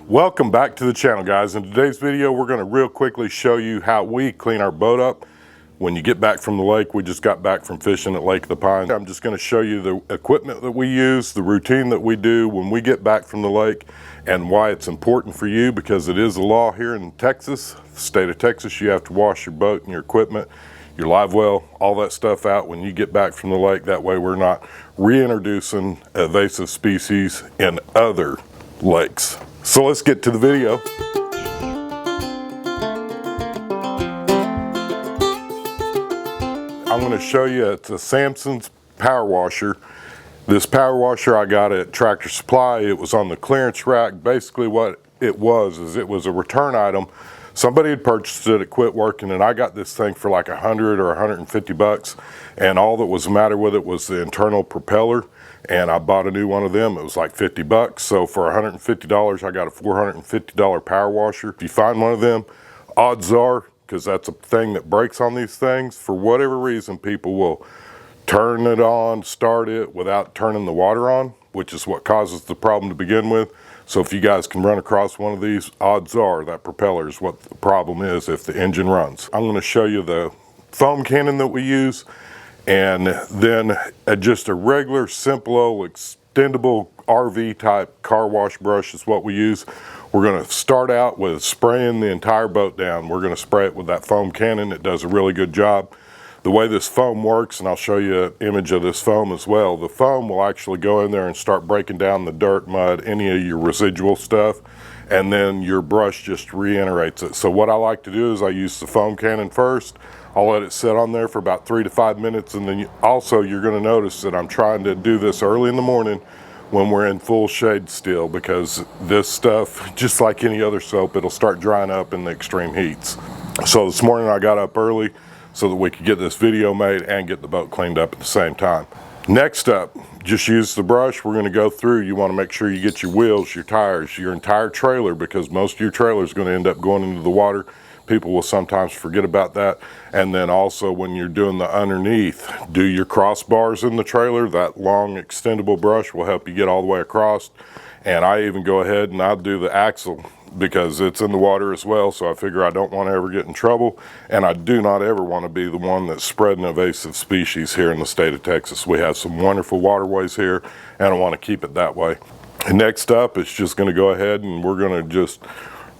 Welcome back to the channel, guys. In today's video, we're going to real quickly show you how we clean our boat up when you get back from the lake. We just got back from fishing at Lake of the Pines. I'm just going to show you the equipment that we use, the routine that we do when we get back from the lake, and why it's important for you, because it is a law here in Texas, the state of Texas. You have to wash your boat and your equipment, your live well, all that stuff out when you get back from the lake. That way we're not reintroducing invasive species in other lakes. So let's get to the video. I'm going to show you, it's a Samson's power washer. This power washer I got at Tractor Supply. It was on the clearance rack. Basically what it was is it was a return item. Somebody had purchased it, it quit working, and I got this thing for like 100 or 150 bucks, and all that was the matter with it was the internal propeller, and I bought a new one of them. It was like 50 bucks, so for $150 I got a $450 power washer. If you find one of them, odds are, because that's a thing that breaks on these things, for whatever reason people will turn it on, start it without turning the water on, which is what causes the problem to begin with. So if you guys can run across one of these, odds are that propeller is what the problem is if the engine runs. I'm going to show you the foam cannon that we use, and then just a regular simple old extendable RV type car wash brush is what we use. We're going to start out with spraying the entire boat down. We're going to spray it with that foam cannon. It does a really good job. The way this foam works, and I'll show you an image of this foam as well, the foam will actually go in there and start breaking down the dirt, mud, any of your residual stuff, and then your brush just reiterates it. So what I like to do is I use the foam cannon first. I'll let it sit on there for about 3 to 5 minutes, and then you're going to notice that I'm trying to do this early in the morning when we're in full shade still, because this stuff, just like any other soap, it'll start drying up in the extreme heats. So this morning I got up early so that we could get this video made and get the boat cleaned up at the same time. Next up, just use the brush. We're going to go through. You want to make sure you get your wheels, your tires, your entire trailer, because most of your trailer is going to end up going into the water. People will sometimes forget about that. And then also when you're doing the underneath, do your crossbars in the trailer. That long extendable brush will help you get all the way across. And I even go ahead and I'll do the axle, because it's in the water as well, so I figure I don't want to ever get in trouble, and I do not ever want to be the one that's spreading invasive species here in the state of Texas. We have some wonderful waterways here, and I want to keep it that way. And next up, it's just going to go ahead and we're going to just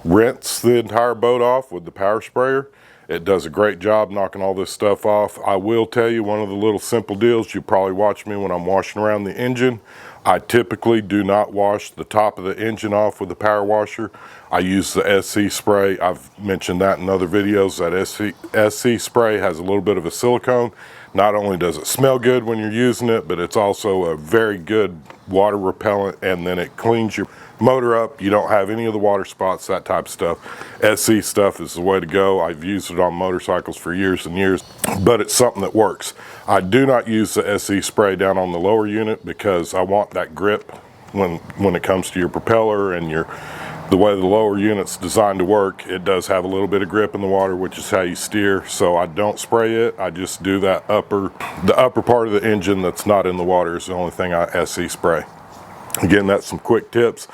rinse the entire boat off with the power sprayer. It does a great job knocking all this stuff off. I will tell you one of the little simple deals. You probably watch me when I'm washing around the engine. I typically do not wash the top of the engine off with the power washer. I use the SC spray. I've mentioned that in other videos. That SC spray has a little bit of a silicone. Not only does it smell good when you're using it, but it's also a very good water repellent, and then it cleans your motor up. You don't have any of the water spots, that type of stuff. SC stuff is the way to go. I've used it on motorcycles for years and years, but it's something that works. I do not use the SC spray down on the lower unit, because I want that grip when it comes to your propeller and the way the lower unit's designed to work. It does have a little bit of grip in the water, which is how you steer. So I don't spray it. I just do the upper part of the engine that's not in the water is the only thing I SC spray. Again, that's some quick tips.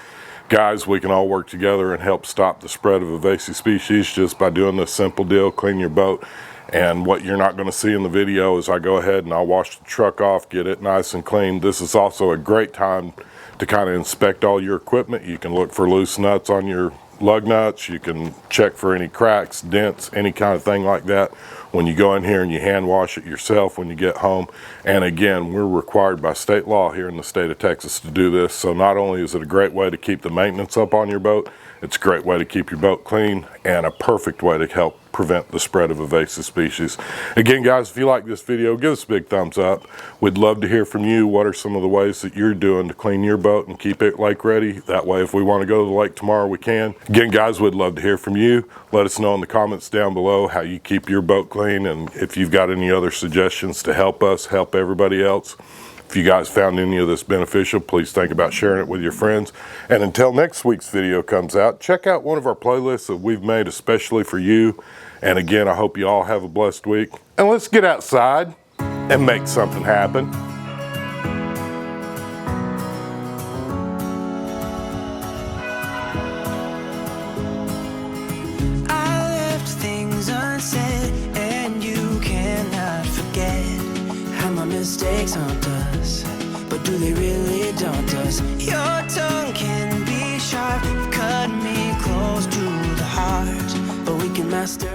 Guys, we can all work together and help stop the spread of invasive species just by doing this simple deal: clean your boat. And what you're not going to see in the video is I go ahead and I'll wash the truck off, get it nice and clean. This is also a great time to kind of inspect all your equipment. You can look for loose nuts on your lug nuts. You can check for any cracks, dents, any kind of thing like that when you go in here and you hand wash it yourself when you get home. And again, we're required by state law here in the state of Texas to do this. So not only is it a great way to keep the maintenance up on your boat, it's a great way to keep your boat clean and a perfect way to help prevent the spread of invasive species. Again, guys, if you like this video, give us a big thumbs up. We'd love to hear from you. What are some of the ways that you're doing to clean your boat and keep it lake ready? That way, if we want to go to the lake tomorrow, we can. Again, guys, we'd love to hear from you. Let us know in the comments down below how you keep your boat clean, and if you've got any other suggestions to help us, help everybody else. If you guys found any of this beneficial, please think about sharing it with your friends. And until next week's video comes out, check out one of our playlists that we've made especially for you. And again, I hope you all have a blessed week. And let's get outside and make something happen. mistakes haunt us, but do they really daunt us? Your tongue can be sharp, cut me close to the heart, but we can master